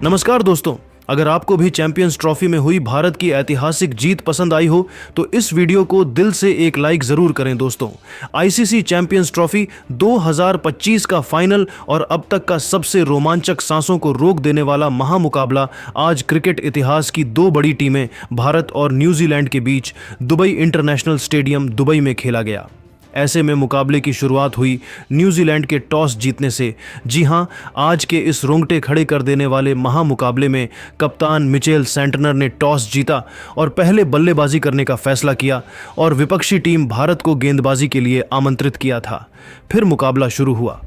नमस्कार दोस्तों, अगर आपको भी चैंपियंस ट्रॉफी में हुई भारत की ऐतिहासिक जीत पसंद आई हो तो इस वीडियो को दिल से एक लाइक जरूर करें दोस्तों। आईसीसी चैंपियंस ट्रॉफी 2025 का फाइनल और अब तक का सबसे रोमांचक सांसों को रोक देने वाला महामुकाबला आज क्रिकेट इतिहास की दो बड़ी टीमें भारत और न्यूजीलैंड के बीच दुबई इंटरनेशनल स्टेडियम दुबई में खेला गया। ऐसे में मुकाबले की शुरुआत हुई न्यूजीलैंड के टॉस जीतने से। जी हां, आज के इस रोंगटे खड़े कर देने वाले महामुकाबले में कप्तान मिचेल सेंटनर ने टॉस जीता और पहले बल्लेबाजी करने का फैसला किया और विपक्षी टीम भारत को गेंदबाजी के लिए आमंत्रित किया था। फिर मुकाबला शुरू हुआ।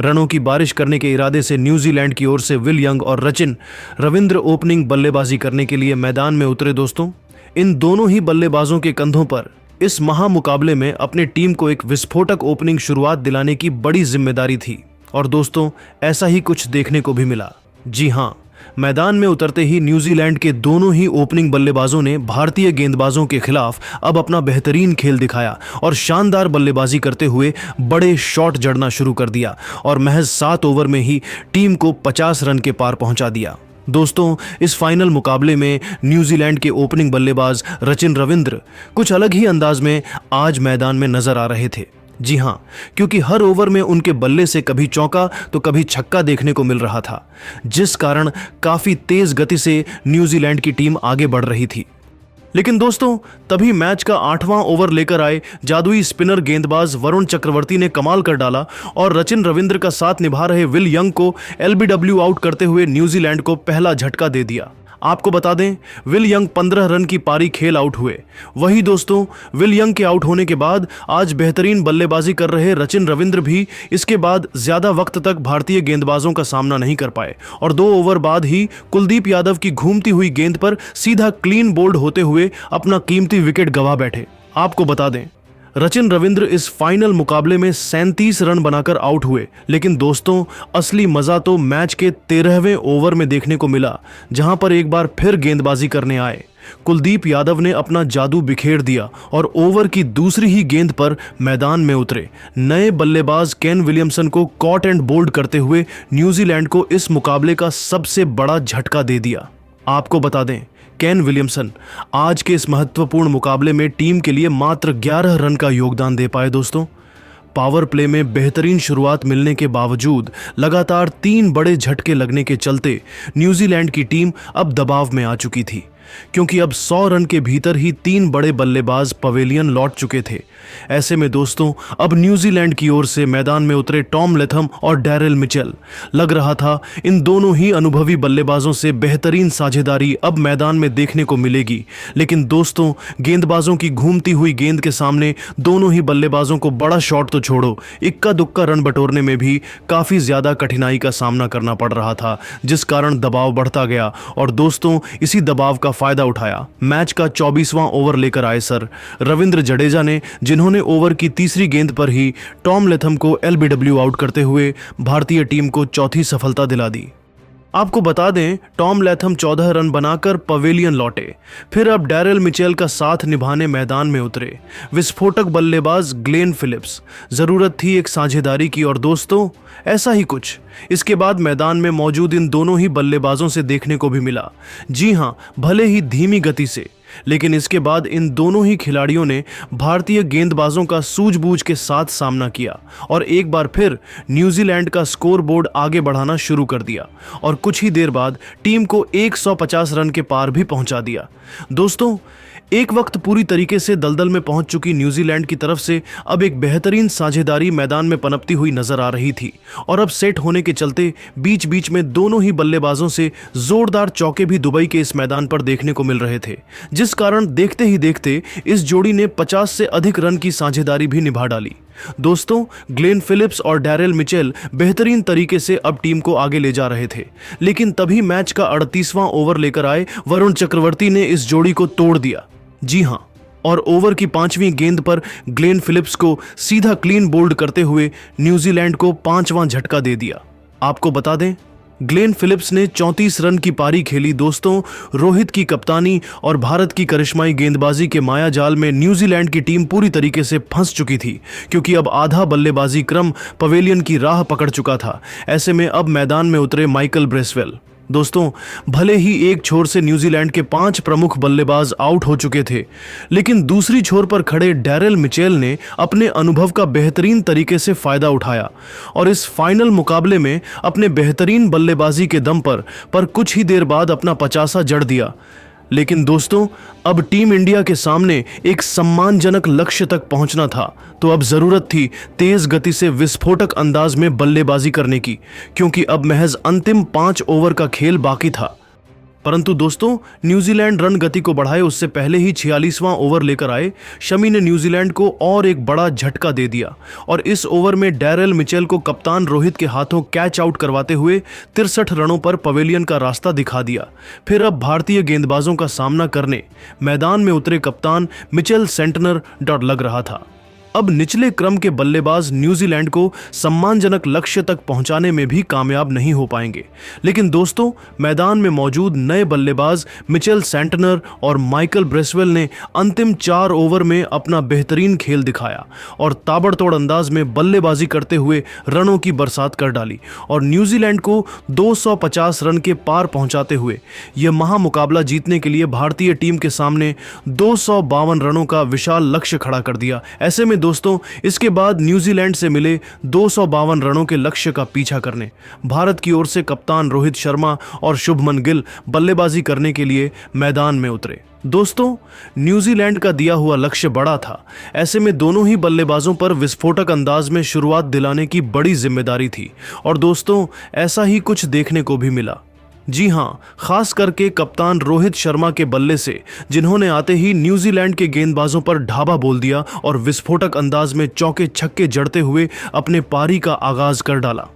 रनों की बारिश करने के इरादे से न्यूजीलैंड की ओर से विल यंग और रचिन रविंद्र ओपनिंग बल्लेबाजी करने के लिए मैदान में उतरे दोस्तों। इन दोनों ही बल्लेबाजों के कंधों पर इस महामुकाबले में अपनी टीम को एक विस्फोटक ओपनिंग शुरुआत दिलाने की बड़ी जिम्मेदारी थी और दोस्तों ऐसा ही कुछ देखने को भी मिला। जी हां, मैदान में उतरते ही न्यूजीलैंड के दोनों ही ओपनिंग बल्लेबाजों ने भारतीय गेंदबाजों के खिलाफ अब अपना बेहतरीन खेल दिखाया और शानदार बल्लेबाजी करते हुए बड़े शॉट जड़ना शुरू कर दिया और महज 7 ओवर में ही टीम को 50 रन के पार पहुंचा दिया। दोस्तों, इस फाइनल मुकाबले में न्यूजीलैंड के ओपनिंग बल्लेबाज रचिन रविंद्र कुछ अलग ही अंदाज में आज मैदान में नजर आ रहे थे। जी हां, क्योंकि हर ओवर में उनके बल्ले से कभी चौका तो कभी छक्का देखने को मिल रहा था, जिस कारण काफी तेज गति से न्यूजीलैंड की टीम आगे बढ़ रही थी। लेकिन दोस्तों, तभी मैच का 8वां ओवर लेकर आए जादुई स्पिनर गेंदबाज वरुण चक्रवर्ती ने कमाल कर डाला और रचिन रविंद्र का साथ निभा रहे विल यंग को एलबीडब्ल्यू आउट करते हुए न्यूजीलैंड को पहला झटका दे दिया। आपको बता दें, विल यंग 15 रन की पारी खेल आउट हुए। वही दोस्तों, विल यंग के आउट होने के बाद आज बेहतरीन बल्लेबाजी कर रहे रचिन रविंद्र भी इसके बाद ज्यादा वक्त तक भारतीय गेंदबाजों का सामना नहीं कर पाए और 2 ओवर बाद ही कुलदीप यादव की घूमती हुई गेंद पर सीधा क्लीन बोल्ड होते हुए अपना कीमती विकेट गंवा बैठे। आपको बता दें, रचिन रविंद्र इस फाइनल मुकाबले में 37 रन बनाकर आउट हुए। लेकिन दोस्तों, असली मजा तो मैच के 13वें ओवर में देखने को मिला, जहां पर एक बार फिर गेंदबाजी करने आए कुलदीप यादव ने अपना जादू बिखेर दिया और ओवर की दूसरी ही गेंद पर मैदान में उतरे नए बल्लेबाज केन विलियमसन को कॉट एंड बोल्ड करते हुए न्यूजीलैंड को इस मुकाबले का सबसे बड़ा झटका दे दिया। आपको बता दें, केन विलियमसन आज के इस महत्वपूर्ण मुकाबले में टीम के लिए मात्र 11 रन का योगदान दे पाए दोस्तों। पावर प्ले में बेहतरीन शुरुआत मिलने के बावजूद लगातार 3 बड़े झटके लगने के चलते न्यूजीलैंड की टीम अब दबाव में आ चुकी थी, क्योंकि अब 100 रन के भीतर ही 3 बड़े बल्लेबाज पवेलियन लौट चुके थे। ऐसे में दोस्तों, अब न्यूजीलैंड की ओर से मैदान में उतरे टॉम लेथम और डैरेल मिचेल। लग रहा था इन दोनों ही अनुभवी बल्लेबाजों से बेहतरीन साझेदारी अब मैदान में देखने को मिलेगी। लेकिन दोस्तों, गेंदबाजों की घूमती हुई गेंद के सामने दोनों ही बल्लेबाजों को बड़ा शॉट तो छोड़ो, इक्का दुक्का रन बटोरने में भी काफी ज्यादा कठिनाई का सामना करना पड़ रहा था, जिस कारण दबाव बढ़ता गया और दोस्तों, इसी दबाव का फायदा उठाया मैच का 24वां ओवर लेकर आए सर रविंद्र जडेजा ने, जिन्होंने ओवर की तीसरी गेंद पर ही टॉम लेथम को एलबीडब्ल्यू आउट करते हुए भारतीय टीम को चौथी सफलता दिला दी। आपको बता दें, टॉम लेथम 14 रन बनाकर पवेलियन लौटे। फिर अब डैरेल मिचेल का साथ निभाने मैदान में उतरे विस्फोटक बल्लेबाज ग्लेन फिलिप्स। जरूरत थी एक साझेदारी की और दोस्तों, ऐसा ही कुछ इसके बाद मैदान में मौजूद इन दोनों ही बल्लेबाजों से देखने को भी मिला। जी हां, भले ही धीमी गति से, लेकिन इसके बाद इन दोनों ही खिलाड़ियों ने भारतीय गेंदबाजों का सूझबूझ के साथ सामना किया और एक बार फिर न्यूजीलैंड का स्कोर बोर्ड आगे बढ़ाना शुरू कर दिया और कुछ ही देर बाद टीम को 150 रन के पार भी पहुंचा दिया। दोस्तों, एक वक्त पूरी तरीके से दलदल में पहुंच चुकी न्यूजीलैंड की तरफ से अब एक बेहतरीन साझेदारी मैदान में पनपती हुई नजर आ रही थी और अब सेट होने के चलते बीच बीच में दोनों ही बल्लेबाजों से जोरदार चौके भी दुबई के इस मैदान पर देखने को मिल रहे थे, जिस कारण देखते ही देखते इस जोड़ी ने 50 से अधिक रन की साझेदारी भी निभा डाली। दोस्तों, ग्लेन फिलिप्स और डैरेल मिचेल बेहतरीन तरीके से अब टीम को आगे ले जा रहे थे, लेकिन तभी मैच का 38वां ओवर लेकर आए वरुण चक्रवर्ती ने इस जोड़ी को तोड़ दिया। जी हां, और ओवर की 5वीं गेंद पर ग्लेन फिलिप्स को सीधा क्लीन बोल्ड करते हुए न्यूजीलैंड को 5वां झटका दे दिया। आपको बता दें, ग्लेन फिलिप्स ने 34 रन की पारी खेली दोस्तों। रोहित की कप्तानी और भारत की करिश्माई गेंदबाजी के मायाजाल में न्यूजीलैंड की टीम पूरी तरीके से फंस चुकी थी, क्योंकि अब आधा बल्लेबाजी क्रम पवेलियन की राह पकड़ चुका था। ऐसे में अब मैदान में उतरे माइकल ब्रेसवेल। दोस्तों, भले ही एक छोर से न्यूजीलैंड के 5 प्रमुख बल्लेबाज आउट हो चुके थे, लेकिन दूसरी छोर पर खड़े डैरेल मिचेल ने अपने अनुभव का बेहतरीन तरीके से फायदा उठाया और इस फाइनल मुकाबले में अपने बेहतरीन बल्लेबाजी के दम पर कुछ ही देर बाद अपना 50 जड़ दिया। लेकिन दोस्तों, अब टीम इंडिया के सामने एक सम्मानजनक लक्ष्य तक पहुंचना था, तो अब जरूरत थी तेज गति से विस्फोटक अंदाज में बल्लेबाजी करने की, क्योंकि अब महज अंतिम 5 ओवर का खेल बाकी था। परंतु दोस्तों, न्यूजीलैंड रन गति को बढ़ाए उससे पहले ही 46वां ओवर लेकर आए शमी ने न्यूजीलैंड को और एक बड़ा झटका दे दिया और इस ओवर में डैरेल मिचेल को कप्तान रोहित के हाथों कैच आउट करवाते हुए 63 रनों पर पवेलियन का रास्ता दिखा दिया। फिर अब भारतीय गेंदबाजों का सामना करने मैदान में उतरे कप्तान मिचेल सेंटनर डर लग रहा था। अब निचले क्रम के बल्लेबाज न्यूजीलैंड को सम्मानजनक लक्ष्य तक पहुंचाने में भी कामयाब नहीं हो पाएंगे। लेकिन दोस्तों, मैदान में मौजूद नए बल्लेबाज मिचेल सेंटनर और माइकल ब्रेसवेल ने अंतिम 4 ओवर में अपना बेहतरीन खेल दिखाया और ताबड़तोड़ अंदाज में बल्लेबाजी करते हुए रनों की बरसात कर डाली और न्यूजीलैंड को 250 रन के पार पहुंचाते हुए यह महामुकाबला जीतने के लिए भारतीय टीम के सामने 252 रनों का विशाल लक्ष्य खड़ा कर दिया। ऐसे में दोस्तों, इसके बाद न्यूजीलैंड से मिले 252 रनों के लक्ष्य का पीछा करने भारत की ओर से कप्तान रोहित शर्मा और शुभमन गिल बल्लेबाजी करने के लिए मैदान में उतरे। दोस्तों, न्यूजीलैंड का दिया हुआ लक्ष्य बड़ा था। ऐसे में दोनों ही बल्लेबाजों पर विस्फोटक अंदाज में शुरुआत दिलाने की बड़ी जिम्मेदारी थी और दोस्तों, ऐसा ही कुछ देखने को भी मिला। जी हां, खास करके कप्तान रोहित शर्मा के बल्ले से, जिन्होंने आते ही न्यूजीलैंड के गेंदबाजों पर ढाबा बोल दिया और विस्फोटक अंदाज में चौके छक्के जड़ते हुए अपने पारी का आगाज कर डाला।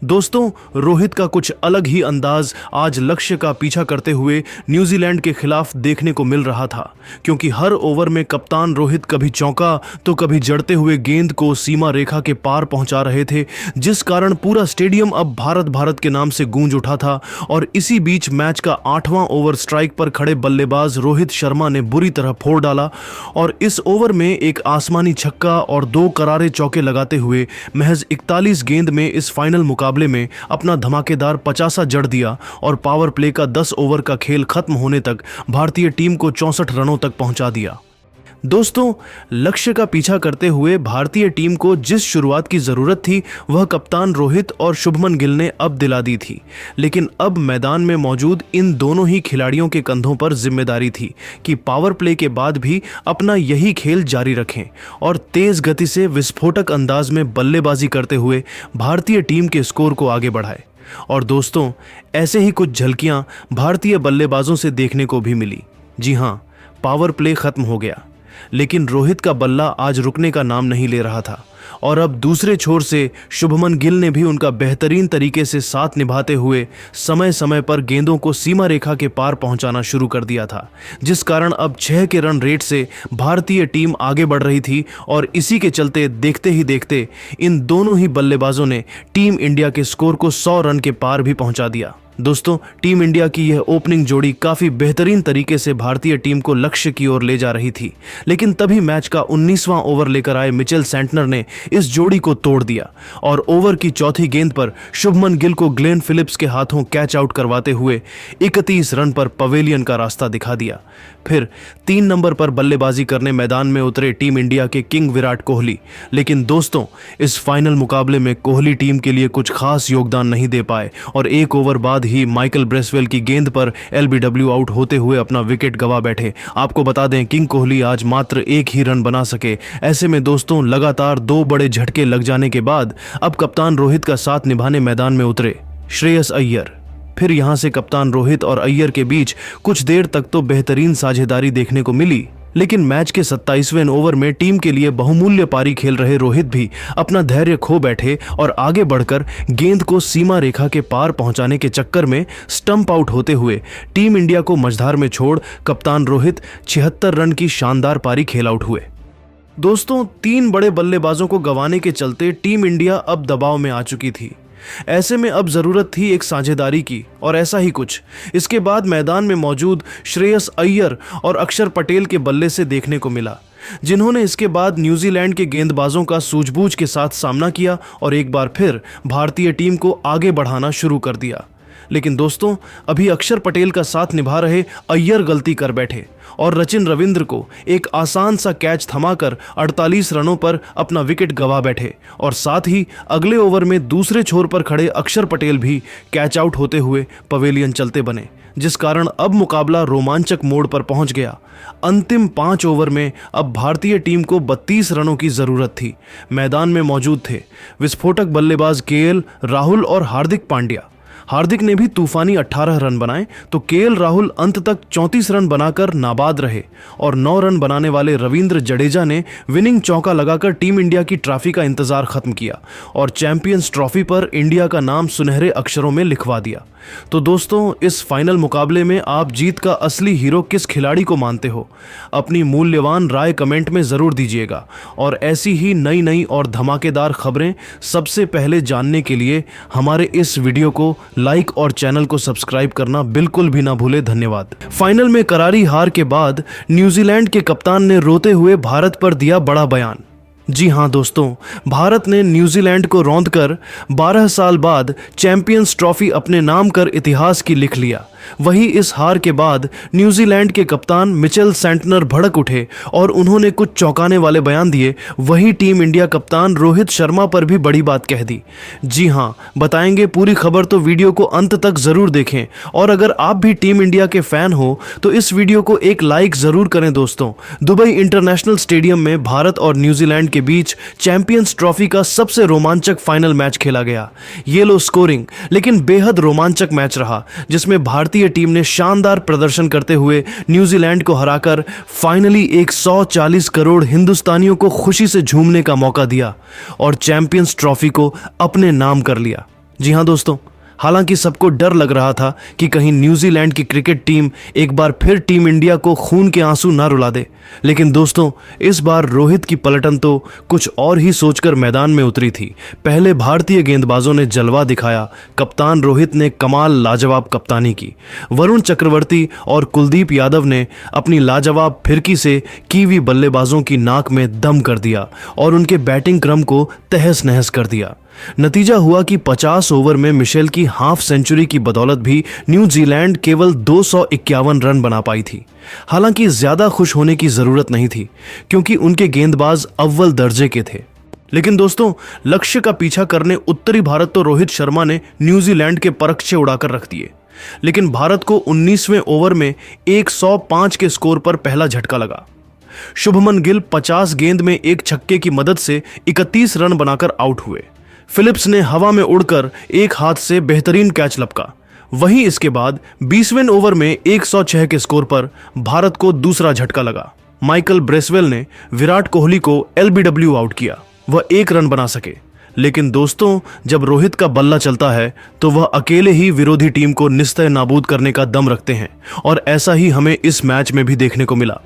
दोस्तों, रोहित का कुछ अलग ही अंदाज आज लक्ष्य का पीछा करते हुए न्यूजीलैंड के खिलाफ देखने को मिल रहा था, क्योंकि हर ओवर में कप्तान रोहित कभी चौका तो कभी जड़ते हुए गेंद को सीमा रेखा के पार पहुंचा रहे थे, जिस कारण पूरा स्टेडियम अब भारत भारत के नाम से गूंज उठा था। और इसी बीच मैच का 8वां ओवर स्ट्राइक पर खड़े बल्लेबाज रोहित शर्मा ने बुरी तरह फोड़ डाला और इस ओवर में एक आसमानी छक्का और 2 करारे चौके लगाते हुए महज 41 गेंद में इस फाइनल मुकाबले में अपना धमाकेदार 50 जड़ दिया और पावर प्ले का 10 ओवर का खेल खत्म होने तक भारतीय टीम को 64 रनों तक पहुंचा दिया। दोस्तों, लक्ष्य का पीछा करते हुए भारतीय टीम को जिस शुरुआत की जरूरत थी वह कप्तान रोहित और शुभमन गिल ने अब दिला दी थी। लेकिन अब मैदान में मौजूद इन दोनों ही खिलाड़ियों के कंधों पर जिम्मेदारी थी कि पावर प्ले के बाद भी अपना यही खेल जारी रखें और तेज गति से विस्फोटक अंदाज में बल्लेबाजी करते हुए भारतीय टीम के स्कोर को आगे बढ़ाए। और दोस्तों, ऐसे ही कुछ झलकियां भारतीय बल्लेबाजों से देखने को भी मिली। जी हां, पावर प्ले खत्म हो गया, लेकिन रोहित का बल्ला आज रुकने का नाम नहीं ले रहा था और अब दूसरे छोर से शुभमन गिल ने भी उनका बेहतरीन तरीके से साथ निभाते हुए समय समय पर गेंदों को सीमा रेखा के पार पहुंचाना शुरू कर दिया था, जिस कारण अब 6 के रन रेट से भारतीय टीम आगे बढ़ रही थी। और इसी के चलते देखते ही देखते इन दोनों ही बल्लेबाजों ने टीम इंडिया के स्कोर को 100 रन के पार भी पहुंचा दिया। दोस्तों, टीम इंडिया की यह ओपनिंग जोड़ी काफी बेहतरीन तरीके से भारतीय टीम को लक्ष्य की ओर ले जा रही थी, लेकिन तभी मैच का 19वां ओवर लेकर आए मिचेल सेंटनर ने इस जोड़ी को तोड़ दिया और ओवर की चौथी गेंद पर शुभमन गिल को ग्लेन फिलिप्स के हाथों कैच आउट करवाते हुए 31 रन पर पवेलियन का रास्ता दिखा दिया। फिर 3 नंबर पर बल्लेबाजी करने मैदान में उतरे टीम इंडिया के किंग विराट कोहली। लेकिन दोस्तों, इस फाइनल मुकाबले में कोहली टीम के लिए कुछ खास योगदान नहीं दे पाए और 1 ओवर बाद ही माइकल ब्रेसवेल की गेंद पर एलबीडब्ल्यू आउट होते हुए अपना विकेट गंवा बैठे। आपको बता दें, किंग कोहली आज मात्र 1 ही रन बना सके। ऐसे में दोस्तों, लगातार 2 बड़े झटके लग जाने के बाद अब कप्तान रोहित का साथ निभाने मैदान में उतरे श्रेयस अय्यर। फिर यहां से कप्तान रोहित और अय्यर के बीच कुछ देर तक तो बेहतरीन साझेदारी देखने को मिली, लेकिन मैच के 27वें ओवर में टीम के लिए बहुमूल्य पारी खेल रहे रोहित भी अपना धैर्य खो बैठे और आगे बढ़कर गेंद को सीमा रेखा के पार पहुंचाने के चक्कर में स्टंप आउट होते हुए टीम इंडिया को मझधार में छोड़ कप्तान रोहित 76 रन की शानदार पारी खेल आउट हुए। दोस्तों, 3 बड़े बल्लेबाजों को गंवाने के चलते टीम इंडिया अब दबाव में आ चुकी थी। ऐसे में अब जरूरत थी एक साझेदारी की और ऐसा ही कुछ इसके बाद मैदान में मौजूद श्रेयस अय्यर और अक्षर पटेल के बल्ले से देखने को मिला, जिन्होंने इसके बाद न्यूजीलैंड के गेंदबाजों का सूझबूझ के साथ सामना किया और एक बार फिर भारतीय टीम को आगे बढ़ाना शुरू कर दिया। लेकिन दोस्तों अभी अक्षर पटेल का साथ निभा रहे अय्यर गलती कर बैठे और सचिन रविंद्र को एक आसान सा कैच थमाकर 48 रनों पर अपना विकेट गंवा बैठे और साथ ही अगले ओवर में दूसरे छोर पर खड़े अक्षर पटेल भी कैच आउट होते हुए पवेलियन चलते बने, जिस कारण अब मुकाबला रोमांचक मोड़ पर पहुंच गया। अंतिम 5 ओवर में अब भारतीय टीम को 32 रनों की जरूरत थी। मैदान में मौजूद थे विस्फोटक बल्लेबाज केएल राहुल और हार्दिक पांड्या। हार्दिक ने भी तूफानी 18 रन बनाए तो केएल राहुल अंत तक 34 रन बनाकर नाबाद रहे और 9 रन बनाने वाले रविंद्र जडेजा ने विनिंग चौका लगाकर टीम इंडिया की ट्रॉफी का इंतजार खत्म किया और चैंपियंस ट्रॉफी पर इंडिया का नाम सुनहरे अक्षरों में लिखवा दिया। तो दोस्तों इस फाइनल मुकाबले में आप जीत का असली हीरो किस खिलाड़ी को मानते हो? अपनी मूल्यवान राय कमेंट में ज़रूर दीजिएगा और ऐसी ही नई नई और धमाकेदार खबरें सबसे पहले जानने के लिए हमारे इस वीडियो को लाइक और चैनल को सब्सक्राइब करना बिल्कुल भी ना भूले। धन्यवाद। फाइनल में करारी हार के बाद न्यूजीलैंड के कप्तान ने रोते हुए भारत पर दिया बड़ा बयान। जी हां दोस्तों, भारत ने न्यूजीलैंड को रौंदकर 12 साल बाद चैंपियंस ट्रॉफी अपने नाम कर इतिहास की लिख लिया। वही इस हार के बाद न्यूजीलैंड के कप्तान मिचेल सेंटनर भड़क उठे और उन्होंने कुछ चौंकाने वाले बयान दिए। वही टीम इंडिया कप्तान रोहित शर्मा पर भी बड़ी बात कह दी। जी हां, बताएंगे पूरी खबर, तो वीडियो को अंत तक जरूर देखें और अगर आप भी टीम इंडिया के फैन हो तो इस वीडियो को एक लाइक जरूर करें। दोस्तों दुबई इंटरनेशनल स्टेडियम में भारत और न्यूजीलैंड के बीच चैंपियंस ट्रॉफी का सबसे रोमांचक फाइनल मैच खेला गया। ये लो स्कोरिंग लेकिन बेहद रोमांचक मैच रहा, जिसमें भारतीय टीम ने शानदार प्रदर्शन करते हुए न्यूजीलैंड को हराकर फाइनली 140 करोड़ हिंदुस्तानियों को खुशी से झूमने का मौका दिया और चैंपियंस ट्रॉफी को अपने नाम कर लिया। जी हां दोस्तों, हालांकि सबको डर लग रहा था कि कहीं न्यूजीलैंड की क्रिकेट टीम एक बार फिर टीम इंडिया को खून के आंसू ना रुला दे, लेकिन दोस्तों इस बार रोहित की पलटन तो कुछ और ही सोचकर मैदान में उतरी थी। पहले भारतीय गेंदबाजों ने जलवा दिखाया, कप्तान रोहित ने कमाल लाजवाब कप्तानी की। वरुण चक्रवर्ती और कुलदीप यादव ने अपनी लाजवाब फिरकी से कीवी बल्लेबाजों की नाक में दम कर दिया और उनके बैटिंग क्रम को तहस नहस कर दिया। नतीजा हुआ कि 50 ओवर में मिशेल की हाफ सेंचुरी की बदौलत भी न्यूजीलैंड केवल 251 रन बना पाई थी। हालांकि ज्यादा खुश होने की जरूरत नहीं थी क्योंकि उनके गेंदबाज अव्वल दर्जे के थे। लेकिन दोस्तों लक्ष्य का पीछा करने उत्तरी भारत तो रोहित शर्मा ने न्यूजीलैंड के परखचे उड़ाकर रख दिए, लेकिन भारत को 19वें ओवर में 105 के स्कोर पर पहला झटका लगा। शुभमन गिल 50 गेंद में एक छक्के की मदद से 31 रन बनाकर आउट हुए। फिलिप्स ने हवा में उड़कर एक हाथ से बेहतरीन कैच लपका। वहीं इसके बाद 20वें ओवर में 106 के स्कोर पर भारत को दूसरा झटका लगा। माइकल ब्रेसवेल ने विराट कोहली को एलबीडब्ल्यू आउट किया, वह 1 रन बना सके। लेकिन दोस्तों जब रोहित का बल्ला चलता है तो वह अकेले ही विरोधी टीम को निस्तेज नाबूद करने का दम रखते हैं और ऐसा ही हमें इस मैच में भी देखने को मिला।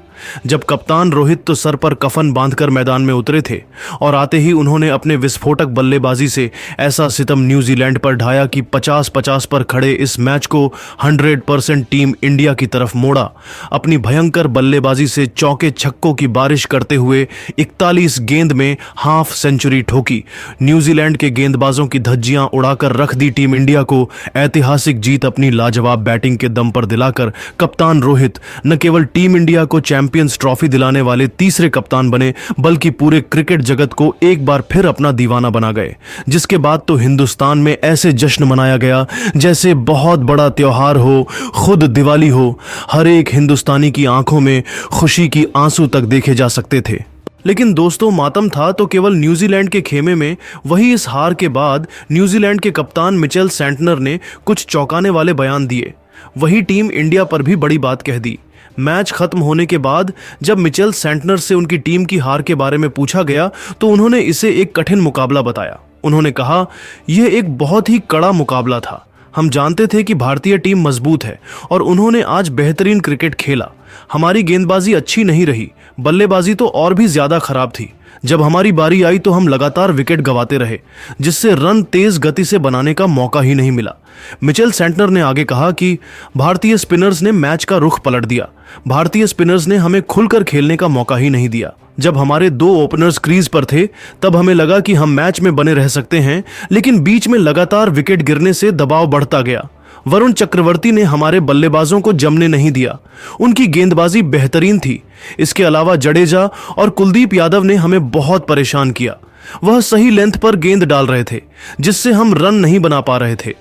जब कप्तान रोहित तो सर पर कफन बांधकर मैदान में उतरे थे और आते ही उन्होंने अपने विस्फोटक बल्लेबाजी से ऐसा सितम न्यूजीलैंड पर ढाया कि 50-50 पर खड़े इस मैच को 100% टीम इंडिया की तरफ मोड़ा। अपनी भयंकर बल्लेबाजी से चौके छक्कों की बारिश करते हुए 41 गेंद में हाफ सेंचुरी ठोकी। न्यूजीलैंड के गेंदबाजों की धज्जियां उड़ाकर रख दी टीम इंडिया को ऐतिहासिक जीत अपनी लाजवाब बैटिंग के दम पर दिलाकर कप्तान रोहित न केवल टीम इंडिया को चैंपियंस ट्रॉफी दिलाने वाले तीसरे कप्तान बने बल्कि पूरे क्रिकेट जगत को एक बार फिर अपना दीवाना बना गए। जिसके बाद तो हिंदुस्तान में ऐसे जश्न मनाया गया जैसे बहुत बड़ा त्योहार हो, खुद दिवाली हो। हर एक हिंदुस्तानी की आंखों में खुशी की आंसू तक देखे जा सकते थे। लेकिन दोस्तों मातम था तो केवल न्यूजीलैंड के खेमे में। वही इस हार के बाद न्यूजीलैंड के कप्तान मिचेल सेंटनर ने कुछ चौंकाने वाले बयान दिए। वही टीम इंडिया पर भी बड़ी बात कह दी। मैच खत्म होने के बाद जब मिचेल सेंटनर से उनकी टीम की हार के बारे में पूछा गया तो उन्होंने इसे एक कठिन मुकाबला बताया। उन्होंने कहा, यह एक बहुत ही कड़ा मुकाबला था। हम जानते थे कि भारतीय टीम मजबूत है और उन्होंने आज बेहतरीन क्रिकेट खेला। हमारी गेंदबाजी अच्छी नहीं रही, बल्लेबाजी तो और भी ज्यादा खराब थी। जब हमारी बारी आई तो हम लगातार विकेट गंवाते रहे, जिससे रन तेज गति से बनाने का मौका ही नहीं मिला। मिचेल सेंटनर ने आगे कहा कि भारतीय स्पिनर्स ने मैच का रुख पलट दिया। भारतीय स्पिनर्स ने हमें खुलकर खेलने का मौका ही नहीं दिया। जब हमारे 2 ओपनर्स क्रीज पर थे तब हमें लगा कि हम मैच में बने रह सकते हैं, लेकिन बीच में लगातार विकेट गिरने से दबाव बढ़ता गया वरुण चक्रवर्ती ने हमारे बल्लेबाजों को जमने नहीं दिया। उनकी गेंदबाजी बेहतरीन थी। इसके अलावा जडेजा और कुलदीप यादव ने हमें बहुत परेशान किया। वह सही लेंथ पर गेंद डाल रहे थे, जिससे हम रन नहीं बना पा रहे थे।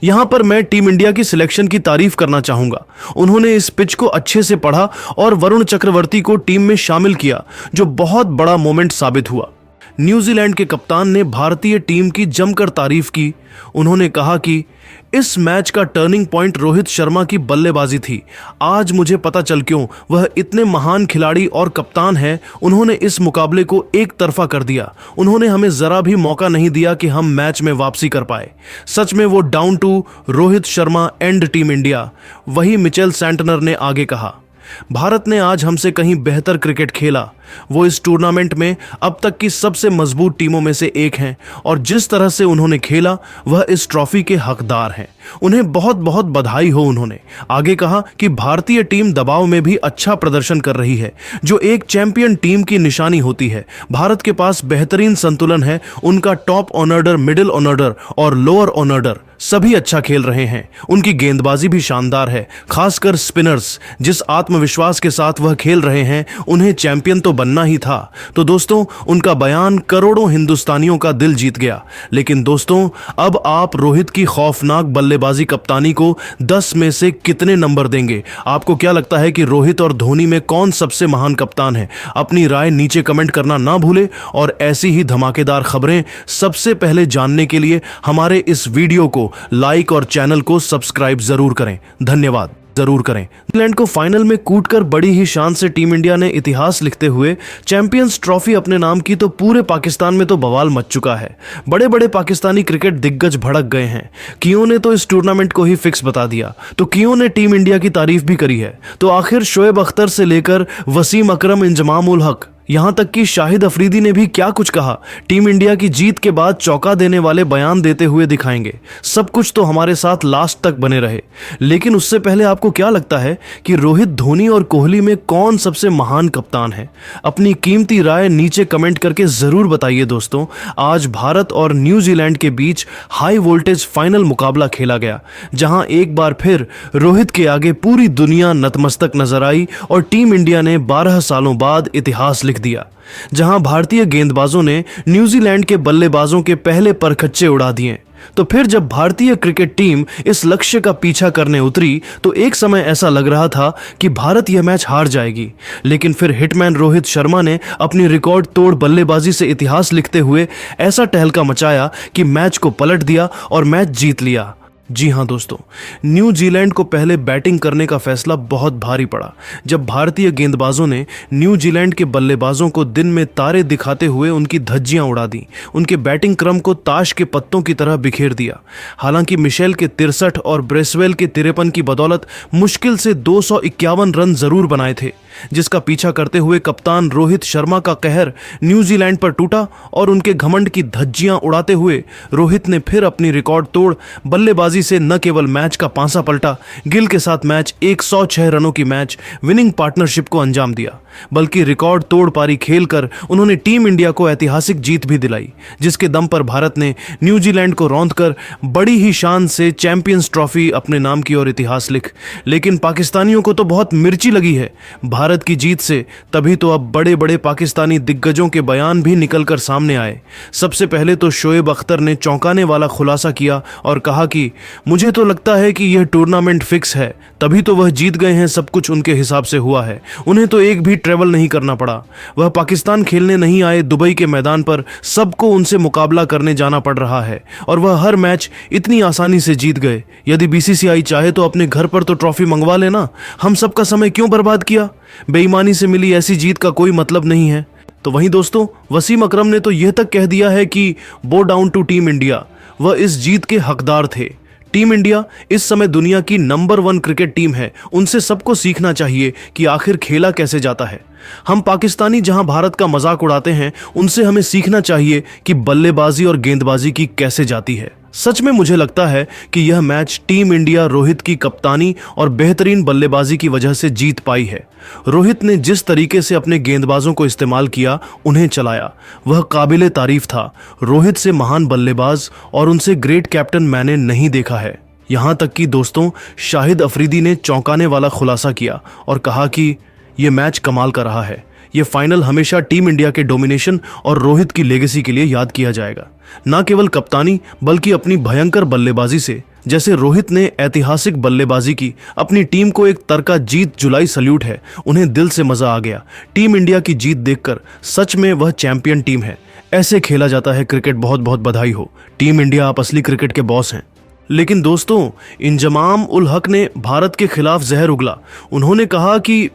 यहां पर मैं टीम इंडिया की सिलेक्शन की तारीफ करना चाहूंगा। उन्होंने इस पिच को अच्छे से पढ़ा और वरुण चक्रवर्ती को टीम में शामिल किया, जो बहुत बड़ा मोमेंट साबित हुआ। न्यूजीलैंड के कप्तान ने भारतीय टीम की जमकर तारीफ की। उन्होंने कहा कि इस मैच का टर्निंग पॉइंट रोहित शर्मा की बल्लेबाजी थी। आज मुझे पता चल क्यों वह इतने महान खिलाड़ी और कप्तान हैं। उन्होंने इस मुकाबले को एक तरफा कर दिया। उन्होंने हमें जरा भी मौका नहीं दिया कि हम मैच में वापसी कर पाए। सच में वो down to Rohit Sharma and team India. वही मिचेल सैंटनर ने आगे कहा, भारत ने आज हमसे कहीं बेहतर क्रिकेट खेला। वो इस टूर्नामेंट में अब तक की सबसे मजबूत टीमों में से एक हैं और जिस तरह से उन्होंने खेला वह इस ट्रॉफी के हकदार हैं। उन्हें बहुत बहुत बधाई हो। उन्होंने आगे कहा कि भारतीय टीम दबाव में भी अच्छा प्रदर्शन कर रही है, जो एक चैंपियन टीम की निशानी होती है। भारत के पास बेहतरीन संतुलन है। उनका टॉप ऑर्डर, मिडिल ऑर्डर और लोअर ऑर्डर सभी अच्छा खेल रहे हैं। उनकी गेंदबाजी भी शानदार है, खासकर स्पिनर्स जिस आत्मविश्वास के साथ वह खेल रहे हैं, उन्हें चैंपियन तो बनना ही था। तो दोस्तों, उनका बयान करोड़ों हिंदुस्तानियों का दिल जीत गया। लेकिन दोस्तों, अब आप रोहित की खौफनाक बल्लेबाजी कप्तानी को 10 में से कितने नंबर देंगे? आपको क्या लगता है कि रोहित और धोनी में कौन सबसे महान कप्तान है? अपनी राय नीचे कमेंट करना ना भूले और ऐसी ही धमाकेदार खबरें सबसे पहले जानने के लिए हमारे इस वीडियो को लाइक और चैनल को सब्सक्राइब जरूर करें। धन्यवाद जरूर करें। न्यूजीलैंड को फाइनल में कूटकर बड़ी ही शान से टीम इंडिया ने इतिहास लिखते हुए चैंपियंस ट्रॉफी अपने नाम की, तो पूरे पाकिस्तान में तो बवाल मच चुका है। बड़े बड़े पाकिस्तानी क्रिकेट दिग्गज भड़क गए हैं। कियों ने तो इस टूर्नामेंट को ही फिक्स बता दिया, तो कियों ने टीम इंडिया की तारीफ भी करी है। तो आखिर शोएब अख्तर से लेकर वसीम अकरम, इंजमाम उल हक, यहां तक कि शाहिद अफरीदी ने भी क्या कुछ कहा। टीम इंडिया की जीत के बाद चौंका देने वाले बयान देते हुए दिखाएंगे। सब कुछ तो हमारे साथ लास्ट तक बने रहे। लेकिन उससे पहले आपको क्या लगता है कि रोहित, धोनी और कोहली में कौन सबसे महान कप्तान है? अपनी कीमती राय नीचे कमेंट करके जरूर बताइए। दोस्तों, आज भारत और न्यूजीलैंड के बीच हाई वोल्टेज फाइनल मुकाबला खेला गया, जहां एक बार फिर रोहित के आगे पूरी दुनिया नतमस्तक नजर आई और टीम इंडिया ने 12 सालों बाद इतिहास लिख दिया। जहां भारतीय गेंदबाजों ने न्यूजीलैंड के बल्लेबाजों के पहले परखच्चे उड़ा दिए। तो फिर जब भारतीय क्रिकेट टीम इस लक्ष्य का पीछा करने उतरी, तो एक समय ऐसा लग रहा था कि भारत यह मैच हार जाएगी। लेकिन फिर हिटमैन रोहित शर्मा ने अपनी रिकॉर्ड तोड़ बल्लेबाजी से इतिहास लिखते हुए ऐसा टहलका मचाया कि मैच को पलट दिया और मैच जीत लिया। जी हां दोस्तों, न्यूजीलैंड को पहले बैटिंग करने का फैसला बहुत भारी पड़ा। जब भारतीय गेंदबाजों ने न्यूजीलैंड के बल्लेबाजों को दिन में तारे दिखाते हुए उनकी धज्जियां उड़ा दी, उनके बैटिंग क्रम को ताश के पत्तों की तरह बिखेर दिया। हालांकि मिशेल के 63 और ब्रेसवेल के 53 की बदौलत मुश्किल से 251 रन जरूर बनाए थे, जिसका पीछा करते हुए कप्तान रोहित शर्मा का कहर न्यूजीलैंड पर टूटा और उनके घमंड की धज्जियां उड़ाते हुए रोहित ने फिर अपनी रिकॉर्ड तोड़ बल्लेबाजी से न केवल मैच का पांसा पलटा, गिल के साथ मैच 106 रनों की मैच विनिंग पार्टनरशिप को अंजाम दिया, बल्कि रिकॉर्ड तोड़ पारी खेलकर उन्होंने टीम इंडिया को ऐतिहासिक जीत भी दिलाई, जिसके दम पर भारत ने न्यूजीलैंड को रौंदकर बड़ी ही शान से चैंपियंस ट्रॉफी अपने नाम की और इतिहास लिख। लेकिन पाकिस्तानियों को तो बहुत मिर्ची लगी है भारत की जीत से, तभी तो अब बड़े बड़े पाकिस्तानी दिग्गजों के बयान भी निकलकर सामने आए। सबसे पहले तो शोएब अख्तर ने चौंकाने वाला खुलासा किया और कहा कि मुझे तो लगता है कि यह टूर्नामेंट फिक्स है, तभी तो वह जीत गए हैं। सब कुछ उनके हिसाब से हुआ है, उन्हें तो एक भी ट्रेवल नहीं करना पड़ा। वह पाकिस्तान खेलने नहीं आए, दुबई के मैदान पर सबको उनसे मुकाबला करने जाना पड़ रहा है और वह हर मैच इतनी आसानी से जीत गए। यदि बीसीसीआई चाहे तो अपने घर पर तो ट्रॉफी मंगवा लेना। हम सबका समय क्यों बर्बाद किया? बेईमानी से मिली ऐसी जीत का कोई मतलब नहीं है। तो वहीं दोस्तों, वसीम अकरम ने तो यह तक कह दिया है कि बो डाउन टू टीम इंडिया, वह इस जीत के हकदार थे। टीम इंडिया इस समय दुनिया की नंबर 1 क्रिकेट टीम है। उनसे सबको सीखना चाहिए कि आखिर खेला कैसे जाता है। हम पाकिस्तानी जहां भारत का मजाक उड़ाते हैं, उनसे हमें सीखना चाहिए कि बल्लेबाजी और गेंदबाजी की कैसे जाती है। सच में मुझे लगता है कि यह मैच टीम इंडिया रोहित की कप्तानी और बेहतरीन बल्लेबाजी की वजह से जीत पाई है। रोहित ने जिस तरीके से अपने गेंदबाजों को इस्तेमाल किया, उन्हें चलाया, वह काबिले तारीफ था। रोहित से महान बल्लेबाज और उनसे ग्रेट कैप्टन मैंने नहीं देखा है। यहाँ तक कि दोस्तों शाहिद अफरीदी ने चौंकाने वाला खुलासा किया और कहा कि ये मैच कमाल का रहा है। ये फाइनल हमेशा टीम इंडिया के डोमिनेशन और रोहित की लेगेसी के लिए याद किया जाएगा, न केवल कप्तानी बल्कि अपनी भयंकर बल्लेबाजी से। जैसे रोहित ने ऐतिहासिक बल्लेबाजी की, अपनी टीम को एक तरका जीत जुलाई सल्यूट है। उन्हें दिल से मजा आ गया टीम इंडिया की जीत देखकर। सच में वह चैंपियन टीम है। ऐसे खेला जाता है क्रिकेट। बहुत बहुत बधाई हो टीम इंडिया, आप असली क्रिकेट के बॉस हैं। लेकिन दोस्तों इंजमाम उल हक ने भारत के खिलाफ जहर उगला। उन्होंने कहा कि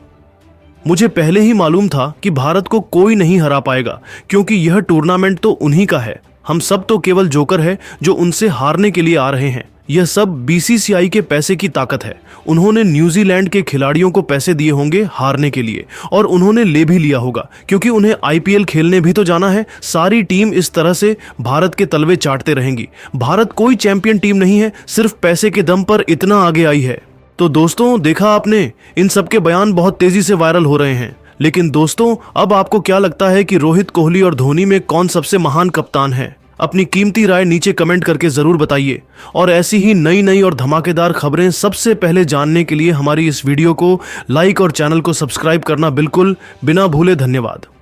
मुझे पहले ही मालूम था कि भारत को कोई नहीं हरा पाएगा, क्योंकि यह टूर्नामेंट तो उन्हीं का है। हम सब तो केवल जोकर है जो उनसे हारने के लिए आ रहे हैं। यह सब बीसीसीआई के पैसे की ताकत है। उन्होंने न्यूजीलैंड के खिलाड़ियों को पैसे दिए होंगे हारने के लिए, और उन्होंने ले भी लिया होगा, क्योंकि उन्हें आईपीएल खेलने भी तो जाना है। सारी टीम इस तरह से भारत के तलवे चाटते रहेंगी। भारत कोई चैंपियन टीम नहीं है, सिर्फ पैसे के दम पर इतना आगे आई है। तो दोस्तों देखा आपने, इन सब के बयान बहुत तेजी से वायरल हो रहे हैं। लेकिन दोस्तों अब आपको क्या लगता है कि रोहित कोहली और धोनी में कौन सबसे महान कप्तान है? अपनी कीमती राय नीचे कमेंट करके जरूर बताइए। और ऐसी ही नई और धमाकेदार खबरें सबसे पहले जानने के लिए हमारी इस वीडियो को लाइक और चैनल को सब्सक्राइब करना बिल्कुल बिना भूले। धन्यवाद।